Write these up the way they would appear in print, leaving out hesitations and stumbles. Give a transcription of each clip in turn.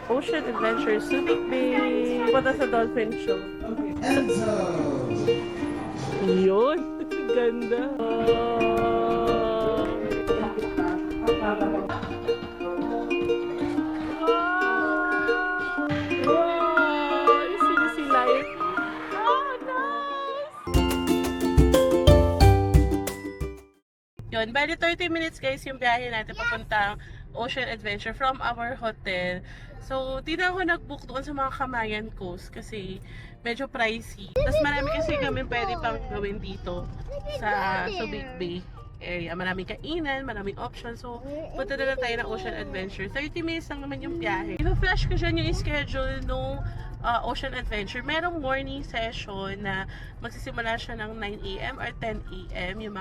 Ocean Adventure Subic Bay. Punta sa Dolphin Show. Enzo! Yun! Ganda! Wow! Sila yun. Oh, nice! Yun, bali 30 minutes guys yung biyahe natin papuntang Ocean Adventure from our hotel. So, di na ako nag-book doon sa mga Camayan Coast kasi medyo pricey. Tapos marami kasi kami pwede pang gawin dito sa Subic Bay area. Maraming kainan, maraming options. So, punta na lang tayo ng Ocean Adventure. 30 minutes lang naman yung biyahe. I-flash ko dyan yung schedule nung Ocean Adventure. Merong morning session na magsisimula siya ng 9 AM or 10 AM. Yung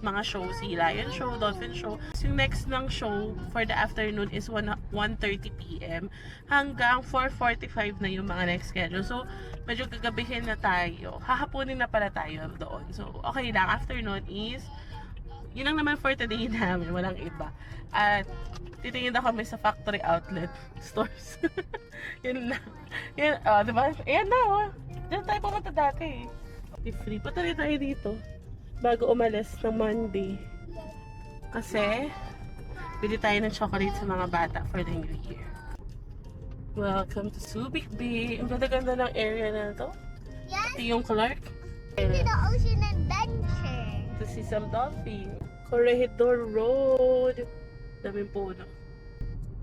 mga show, si Lion Show, Dolphin Show. Yung next ng show for the afternoon is 1:30 PM hanggang 4:45 na yung mga next schedule. So, medyo gagabihin na tayo. Hahapunin na pala tayo doon. So, okay lang. Afternoon is, yun lang naman for today namin. Walang iba. At, titingin na kami sa factory outlet stores. Yun lang. Yan, diba? Ayan na, oh. Diyan tayo pumunta dati. Free. Punta rin tayo dito bago umalis ng Monday. Kasi, bili tayo ng chocolate sa mga bata for the New Year. Welcome to Subic Bay. Ang ganda-ganda ng area na to. Yes, Ito yung Clark. to the Ocean Adventure. To see some dolphin. Corregidor Road. Daming puno.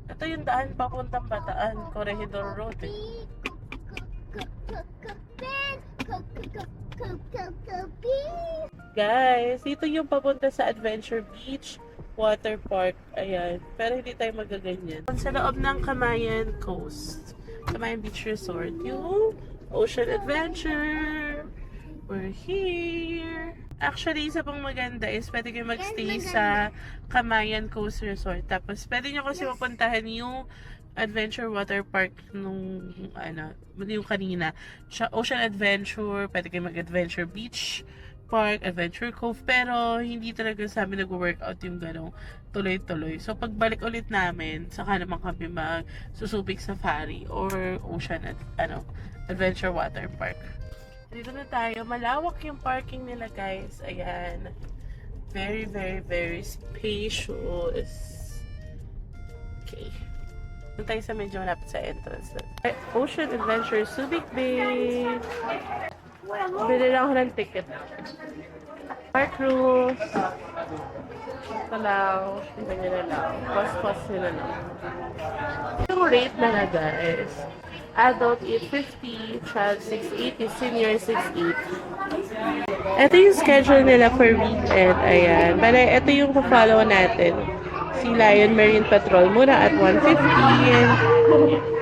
Ito yung daan papuntang Bataan. Corregidor Road eh. Guys, dito yung papunta sa Adventure Beach Water Park. Ayan. Pero hindi tayo magaganyan. Sa loob ng Camayan Coast. Camayan Beach Resort. Yung Ocean Adventure. We're here. Actually, isa pang maganda is pwede kayo magstay sa Camayan Coast Resort. Tapos, pwede nyo kasi mapuntahan yung Adventure Water Park nung, yung kanina. Ocean Adventure, pwede kayo mag-Adventure Beach Park, Adventure Cove, pero hindi talaga sa amin nag-workout yung ganong tuloy-tuloy. So, pagbalik ulit namin, saka naman kami mag-Subic Safari or Ocean Adventure Water Park. Dito na tayo. Malawak yung parking nila, guys. Ayan. Very, very, very spacious. Okay. Doon tayo sa medyo malapit sa entrance. Ocean Adventure Subic Bay. Bili lang ako ng ticket. Park rules. Ito lang. Tingnan nyo na lang. Cost nila lang. Yung rate na guys. Adult 850, child 680, senior 680. Ito yung schedule nila for weekend. Ayan. Bale, ito yung pa-follow natin. Si Lion Marine Patrol muna at 1:15,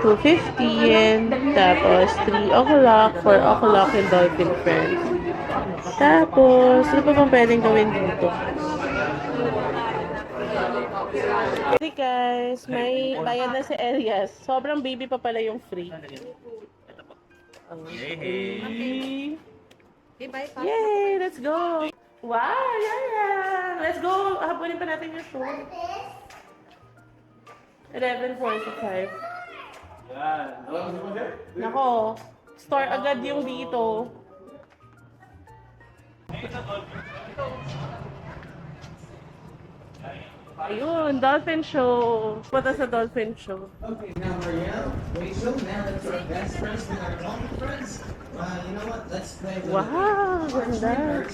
2:15, tapos 3 o'clock, 4 o'clock, and Dolphin Friends. Tapos, ano pa bang pwedeng gawin dito? Hey guys, may bayad na si Elias. Sobrang baby pa pala yung free. Okay. Yay! Let's go! Wow! Yeah! Let's go! Hapunin pa natin yung show. 11:45. Nako, store agad yung dito. Ayun, Dolphin Show. Punta sa Dolphin Show. Okay, now Marielle, Rachel, now let's our best friends with our common friends. You know what? Let's play with Wow, ganda.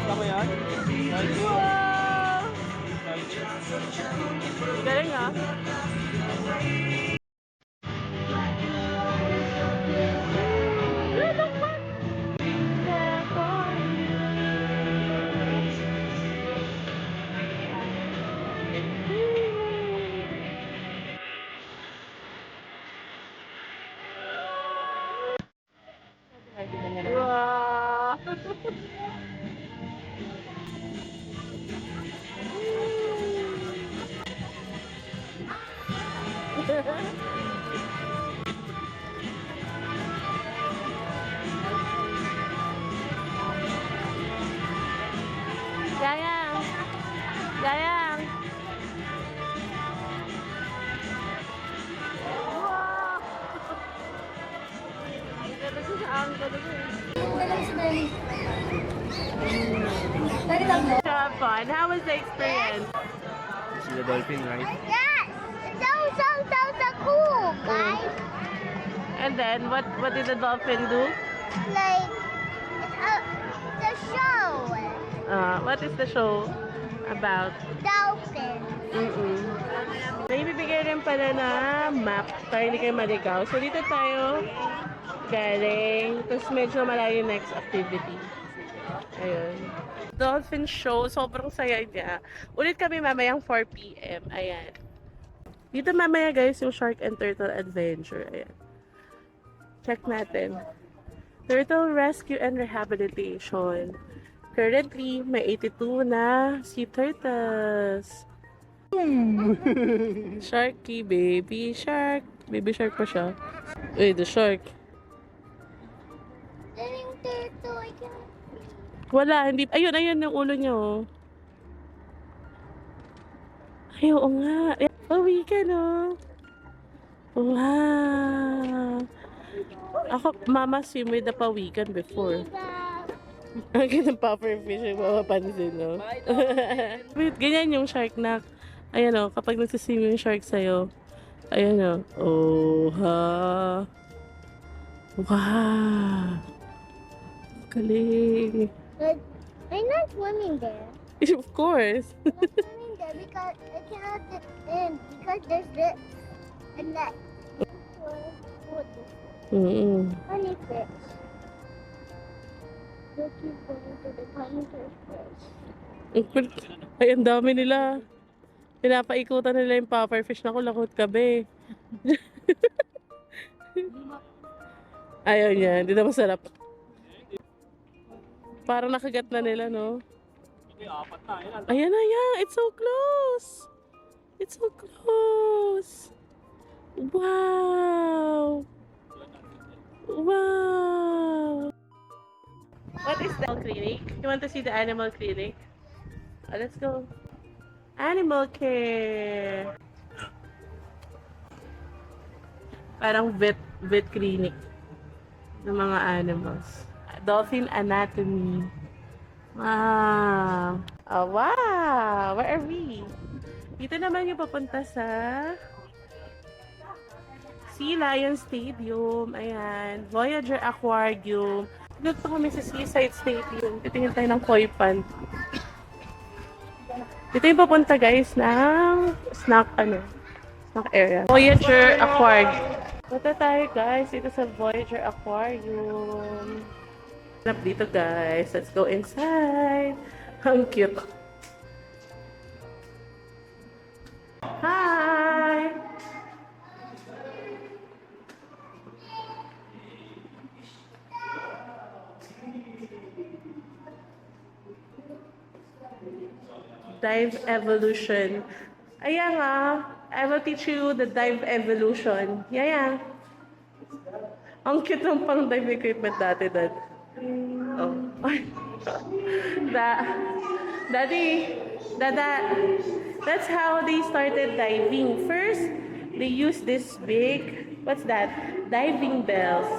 Tama yan? Wow! Galing ah. Wow! Gayang! Gayang! Wow! Ganda siya sa angle ko eh. Have fun. How was the experience? See the dolphin, right? Yes! So cool, guys. And then, what did the dolphin do? Like, the show. What is the show about? Dolphin. May ibibigay rin pala na map para hindi kayo maligaw. So, dito tayo galing. Tapos medyo malayo yung next activity. Ayun. Dolphin show. Sobrang saya niya. Ulit kami mamayang 4 p.m. Ayan. Dito mamaya guys yung Shark and Turtle Adventure. Ayan. Check natin. Turtle Rescue and Rehabilitation. Currently, may 82 na sea turtles. Sharky, baby shark. Baby shark pa siya. Uy, the shark. Then yung turtle, I can... Wala, hindi. Ayun, ayun yung ulo niya, oh. Ay, oo nga. Pawi ka, no? Wow. Ako, mama swim with the pawikan before. Ang ganang pufferfish yung mapapansin, no? Wait, ganyan yung shark na. Ayan, oh, kapag nagsiswim yung shark sa'yo. Ayan, oh. Oh, ha. Wow. Galing. But I'm not swimming there. Of course. I'm not swimming there because I cannot get in because there's this and that. Honey fish. Look, keep going to the honey fish. Ay, ang dami nila. Pinapaikutan nila yung pufferfish na kulakot kabe. Ayaw niya, hindi na masarap. Parang nakagat na nila, no? Ayan na, yeah. It's so close. It's so close. Wow. Wow. What is the clinic? You want to see the animal clinic? Let's go. Animal care. Parang vet clinic ng mga animals. Dolphin anatomy. Wow. Oh, wow. Where are we? Dito naman yung papunta sa Sea Lion Stadium. Ayan. Voyager Aquarium. Dito pa kami sa Seaside Stadium. Titingin tayo ng koi pond. Dito yung papunta guys ng snack area. Voyager Aquarium. Punta tayo guys dito sa Voyager Aquarium. Hanap dito guys. Let's go inside. Ang cute. Hi! Dive evolution. Ayan nga. I will teach you the dive evolution. Yan. Ang cute ng pang dive equipment dati, Dad. Oh. Daddy, that's how they started diving. First, they used this big, what's that? Diving bells.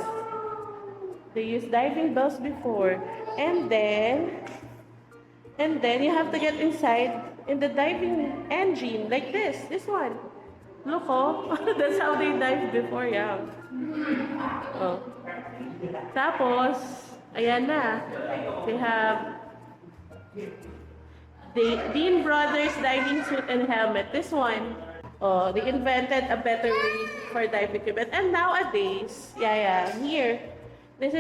They used diving bells before. And then you have to get inside in the diving engine, like this one. Look, oh. That's how they dived before, yeah. Oh. Tapos, ayan na. They have Dean Brothers diving suit and helmet. This one, oh, they invented a better way for dive equipment. And nowadays, here, this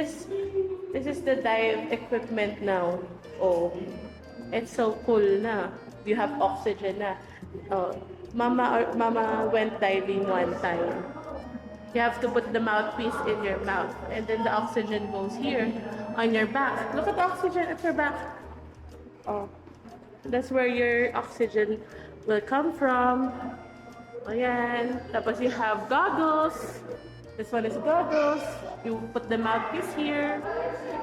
is the dive equipment now. Oh, it's so cool na. You have oxygen na. Oh, Mama went diving one time. You have to put the mouthpiece in your mouth, and then the oxygen goes here on your back. Look at the oxygen at your back. Oh, that's where your oxygen will come from. Ayan. Tapos you have goggles. This one is goggles. You put the mouthpiece here,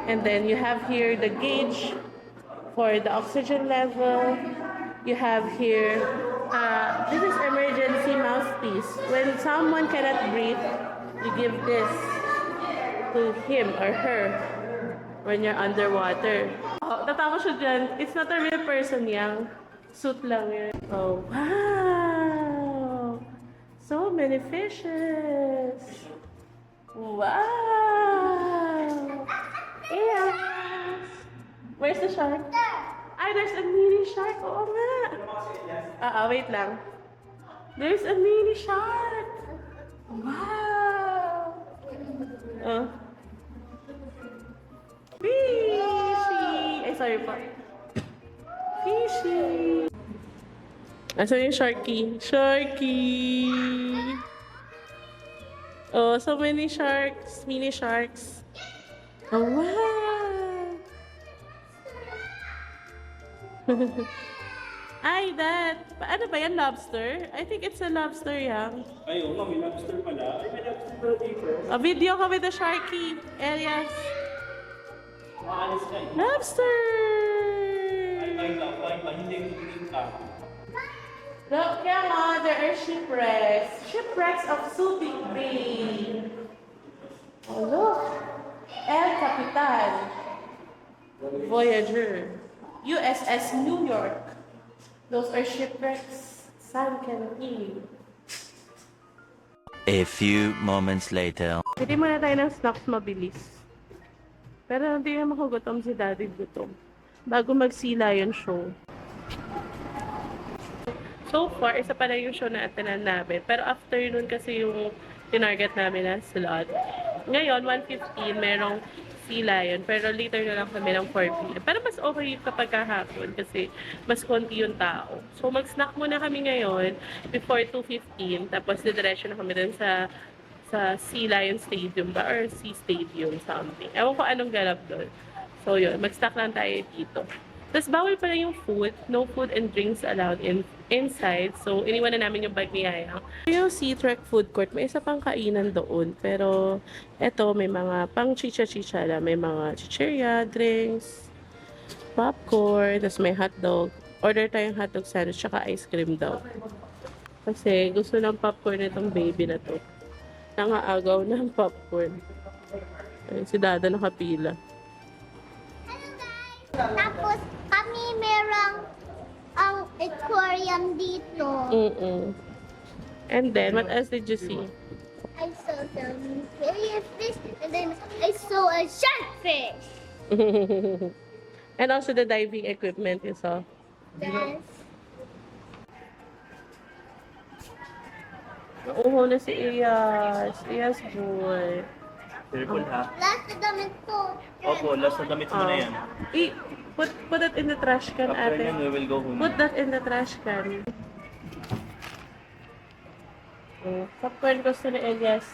and then you have here the gauge for the oxygen level. You have here, this is emergency mouthpiece. When someone cannot breathe, you give this to him or her when you're underwater. Oh, natawa siya dyan. It's not a real person yang. Suit lang yun. Oh, wow! So many fishes. Wow! Yes! Where's the shark? Ay, there's a mini shark. Oo nga. Wait lang. There's a mini shark. Wow! Oh. Fishy! Ay, sorry po. Fishy! Asan yung sharky? Sharky! Oh, so many sharks. Mini sharks. Oh, wow! Ay, ano ba yan? Lobster? I think it's a lobster yan. Ay, oo, may lobster pala. Ay, may lobster pala dito. A video ka with the sharky. Elias. Maalis ka eh. Lobster! Ay, hindi ko kita. Look, kaya nga, there are shipwrecks. Shipwrecks of Subic Bay. Oh, look. El Capitan. Voyager. USS New York. Those are shipwrecks. Sunken Eve. A few moments later. Pili muna tayo ng snacks mabilis. Pero hindi naman magugutom si Daddy gutom. Bago magsila yung show. So far, isa pa lang yung show na atinan namin. Pero afternoon kasi yung tinarget namin na slot. Ngayon, 1:15, merong Sea Lion. Pero later na lang kami ng 4 p.m. Pero mas okay kapag kahapon kasi mas konti yung tao. So mag-snack muna kami ngayon before 2:15. Tapos didiretso na kami dun sa Sea Lion Stadium ba? Or Sea Stadium something. Ewan ko anong ganap doon. So yun, mag-snack lang tayo dito. Tapos bawal pala yung food. No food and drinks allowed inside. So iniwan na namin yung bag ni Yaya. Yung Sea Trek Food Court, may isa pang kainan doon. Pero eto, may mga pang chicha-chicha lang. May mga chicheria, drinks, popcorn, tapos may hotdog. Order tayong hotdog sandwich, tsaka ice cream daw. Kasi gusto ng popcorn nitong baby na to. Nangaagaw ng popcorn. Ay, si Dada nakapila. Tapos kami merong ang aquarium dito. And then, what else did you see? I saw some fish and then I saw a sharkfish. And also the diving equipment you saw. Yes. Nauho na si Iyas. Iyas boy. Careful ha. Last na damit ko. Opo, last na damit mo na yan. Put it in the trash can, After ate. yan, we will go home. Put that in the trash can. Popcorn gusto ni Elias.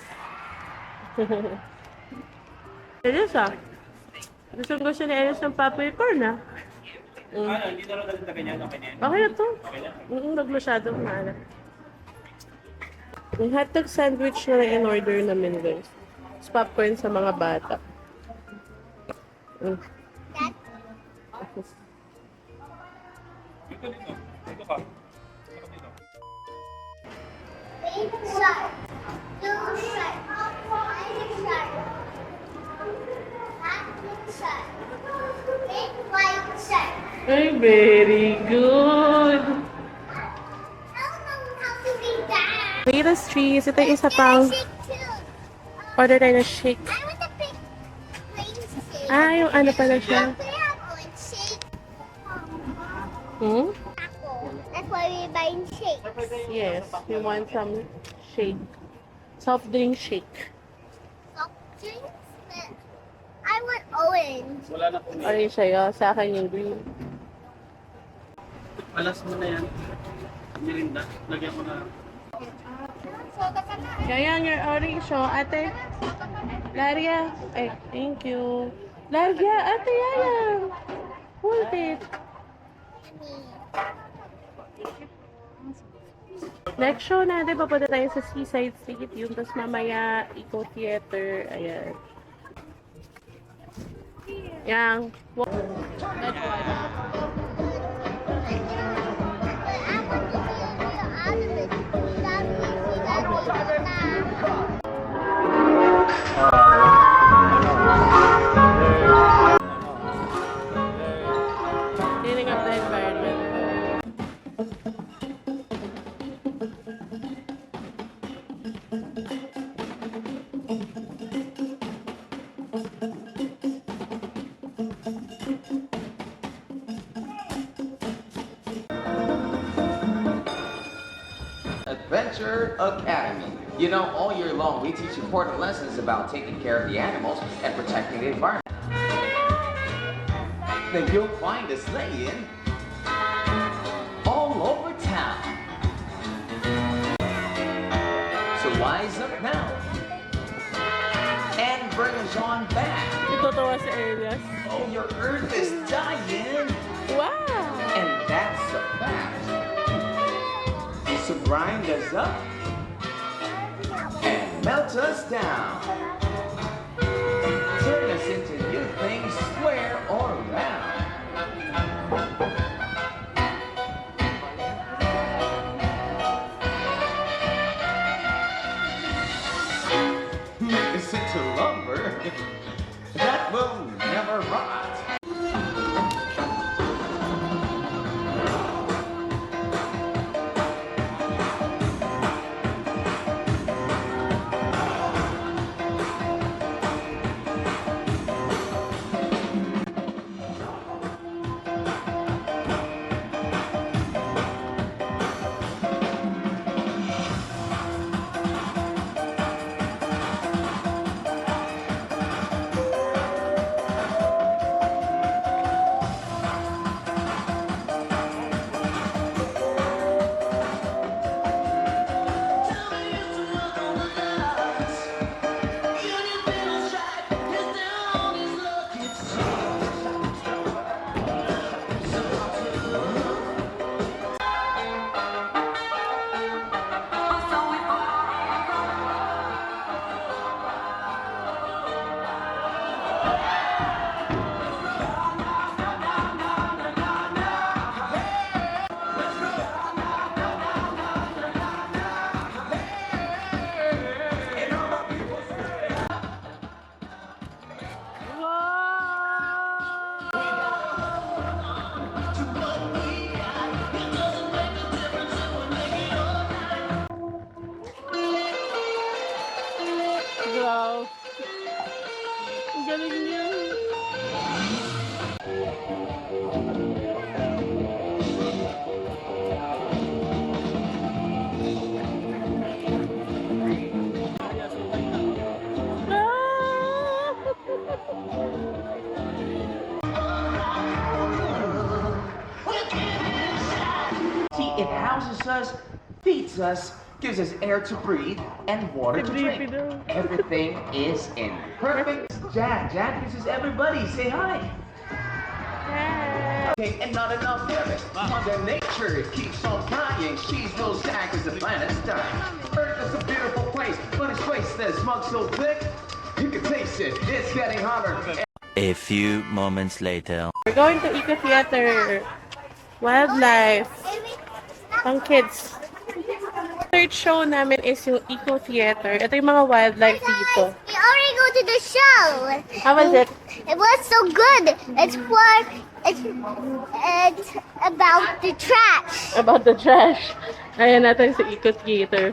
Elias ah. Gusto ni Elias ng popcorn ah. Ano, hindi na rin natin na ganyan. Okay na yan. Okay na to. Okay na. Huwag masyadong maalat. Yung hotdog sandwich na in-order namin guys. Tapos popcorn sa mga bata. Dito. Dito ka. Dito. Big shark. Blue shark. White shark. Black shark. Big white shark. Ay, very good! I don't know how to read that. Latest trees. Ito yung isa pang Shake too. order tayo na shake. I want the big green shake. Ah, yung ano pala siya. Apple shake. Hmm? That's why we're buying shakes. Yes, we want some shake. Soft drink shake. Soft drinks? But I want orange. Wala na po. Orange sa'yo, sa akin yung green. Alas mo na yan. Mirinda. Lagyan mo na. Yan your orange, oh. Ate. Laria. Ay, thank you. Laria, ate, yan. Hold it. Next show natin, papunta tayo sa Seaside Stadium. Tapos mamaya, Eco Theater. Ayan. Yang. But I want to see the other Cleaning up the environment. Adventure Academy. You know, all year long, we teach important lessons about taking care of the animals and protecting the environment. Then you'll find us laying all over town. So wise up now and bring us on back. Itutuwa si Elias. Oh, your earth is dying, Wow! and that's a fact. So grind us up and melt us down. Turn us into new things, square or round. Make us into lumber that will never rot. Wow! Ang galing niya. See, it houses us, feeds us, gives us air to breathe, and water to drink. Everything is in perfect. Jack kisses everybody. Say hi. Okay, and not enough of it. Mother Nature keeps on crying. She's no Jack as the planet's dying. Earth is a beautiful place, but its waste is smug so thick you can taste it. It's getting hotter. A few moments later. We're going to Eco Theater. Wildlife. Pang kids. Third show namin is yung Eco Theater. Ito yung mga wildlife dito. We already go to the show. How was it? It was so good. It's about the trash. About the trash. Ayan natin sa Eco Theater.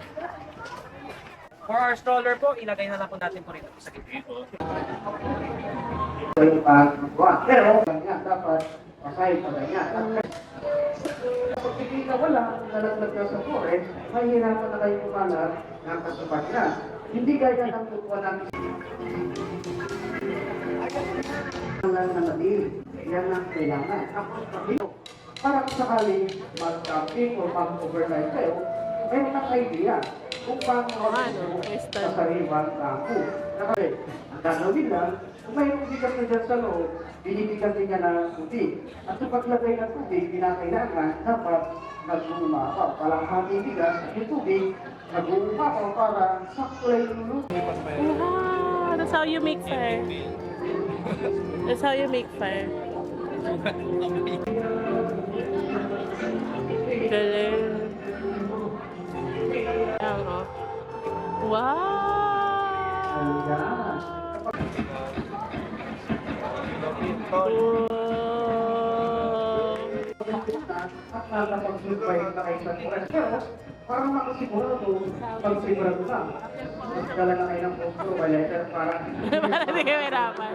For our stroller po, ilagay na lang po natin po rito sa gitna. Pero, ganyan, dapat pasay pa ganyan. Pag hindi ka wala, nalaglag ka sa forest, mahihirapan na kayo kumalat ng kasupat na. Hindi gaya ng tuwa ng lang na natin. Yan ang kailangan. Tapos pakito. Para kung sakaling mag-camping o mag-overnight kayo, meron ng idea kung paano sa sariwang kampo. Kasi, ang gagawin lang, kung mayroong bigas na dyan sa loob, binibigyan din niya ng tubig. At sa paglagay ng tubig, pinakailangan dapat nag-uumapaw. Kalahati bigas, yung tubig, nag-uumapaw para sakto lang yung lubig. Wow, that's how you make fire. That's how you make fire. Galing. Ayan, oh. Wow! At nakapag-survive na kayo sa forest. Pero, parang makasigurado, pag-sigurado lang. Dala na kayo ng posto by letter para... Para di kayo mahirapan.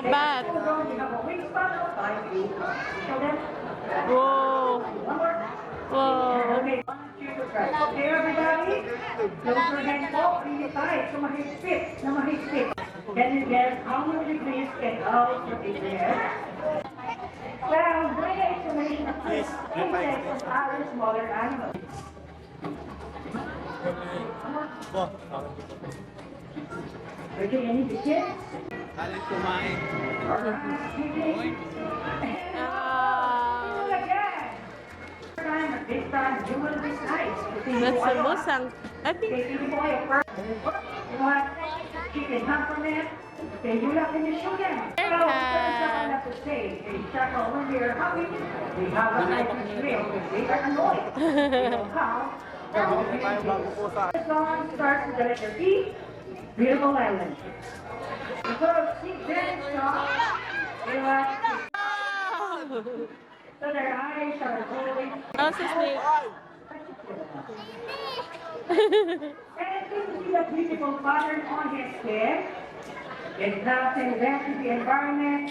Bat. Whoa. Whoa. Okay, everybody. Close your hands po. Really tight. So mahigpit. Na mahigpit. Can you guess how many degrees get out of the air? Well, great explanation of insects and other smaller animals. Okay, any biscuits? This time, you will be nice. That's a musang. I think Okay, you boy, first. You know what? Chicken compliment. Okay, you like to show them. So, first I have to say, hey, Chaco, when we're happy, we have a nice meal. We are annoyed. You know how? The song starts with the letter E. Beautiful island. So, sing that song. You know what? So their eyes are going. how's his name? And you see the beautiful pattern on his head. It's nothing left to the environment.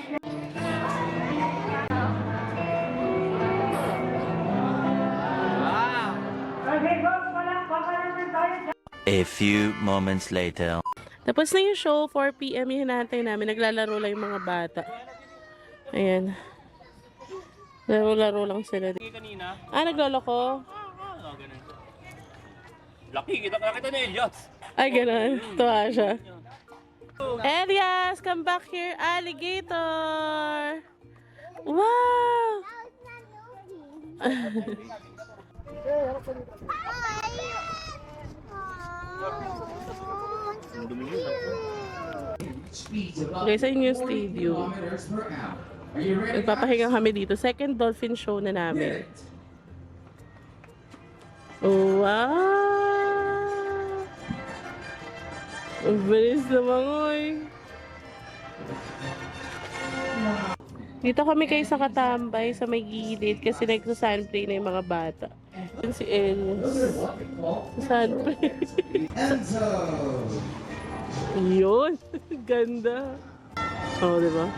Okay, folks, baka naman tayo. A few moments later. Tapos na yung show, 4 p.m. yung hinahantay namin. Naglalaro lang yung mga bata. Ayan. Laro-laro lang sila. Kanina. Nagloloko? Ganun. Laki, kita ni Elias. Ay, ganun. Tuwa siya. Elias, come back here. Alligator! Wow! Okay, sa inyo yung stadium. Nagpapahinga kami dito. Second dolphin show na namin. Wow! Ang bilis naman, oy. Dito kami kayo sa Katambay, sa may gilid, kasi nagsasunplay na yung mga bata. Yun si Elias. Sunplay. Yun. Ganda. Oo, diba?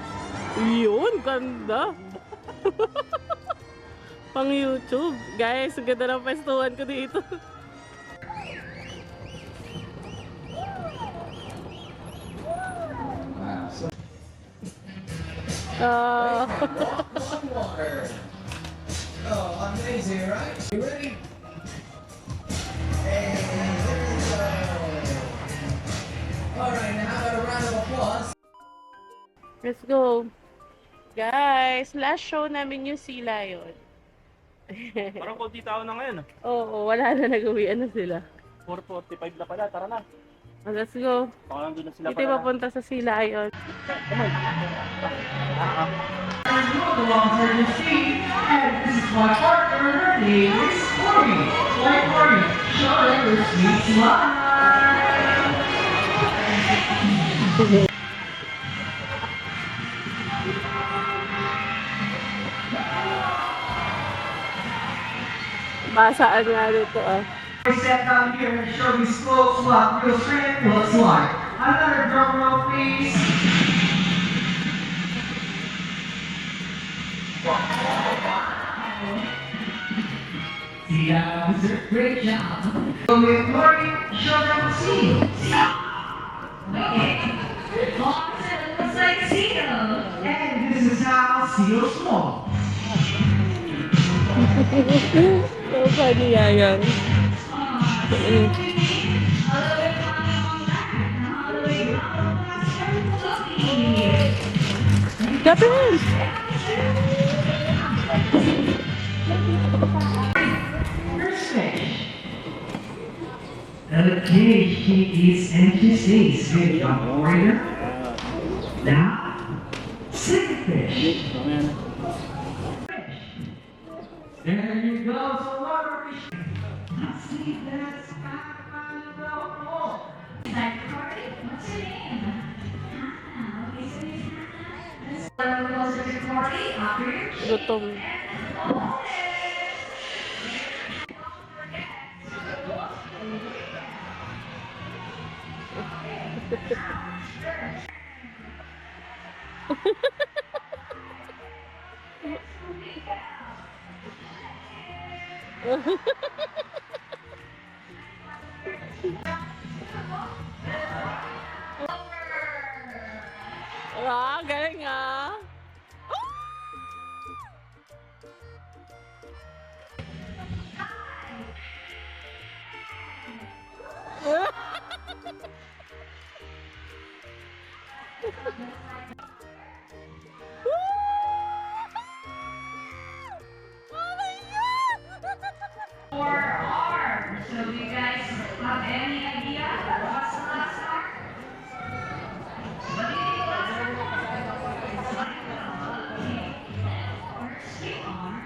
Yun, ganda. Pang YouTube. Guys, ang ganda ng pestuhan ko dito. Oh, amazing, right? You ready? And there you go. All right, now how about a round of applause? Let's go. Guys, last show namin yung Sea Lion. Parang konti tao na ngayon. Oo, wala na, nag-uwian na sila. 4:45 na pala, tara na. Let's go. Baka nandun na sila Dito papunta sa Sea Lion. Belong her to see, and this is my partner, her name is Cory. Like Cory, show them your sweet smile. Basaan nga dito ah. Step down here and show me slow swap, real straight looks like. Another drum roll, please. Yeah, great job. With Lori, show them see. Okay. Awesome, looks like Seal. And this is how Seal small. So funny yan. Japanese! Okay, she is and she stays with warrior. Now, second fish. There you go, so water fish. Let's see that's back on the wall. What's your name? Hannah. Okay, so it's Hannah. Let's go closer to Cory. After your Gutom. Ah, galing ah. Four arms. So do you guys have any idea what's the last arm? What do you think last arm? Okay. First you are.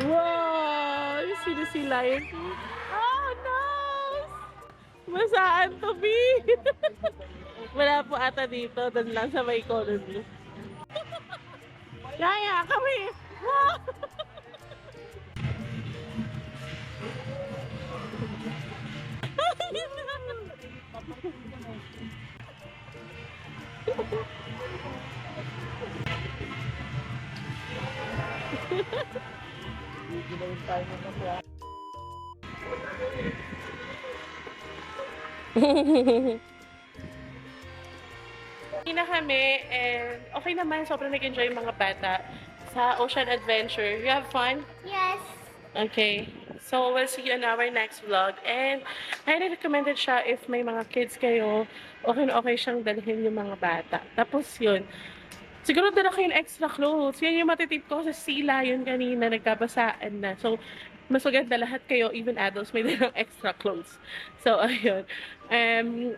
Wow! Yung sinisilayan. Oh, nice! Masaan to, B? Wala po ata dito. Doon lang sa may economy. Yaya, kami! Wow! Hindi na kami and okay naman, sobrang nag-enjoy yung mga bata sa Ocean Adventure. You have fun? Yes. Okay. So, we'll see you in our next vlog. And, highly recommended siya if may mga kids kayo, okay na okay siyang dalhin yung mga bata. Tapos yun, siguro dala kayo yung extra clothes. Yan yung matitip ko sa sila yun kanina, nagkabasaan na. So, mas maganda lahat kayo, even adults, may dalang extra clothes. So, ayun.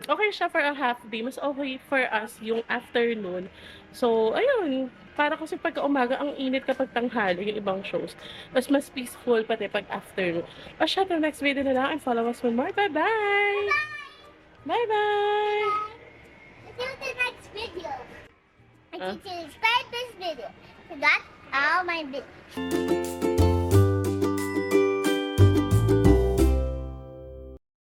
Okay siya for a half day. Mas okay for us yung afternoon. So, ayun. Para kasi pagka umaga, ang init kapag tanghali yung ibang shows. Tapos mas peaceful pati pag afternoon. O siya, till next video na lang and follow us for more. Bye-bye! Bye-bye! See you in the next video. And you can subscribe this video. So that's all my videos.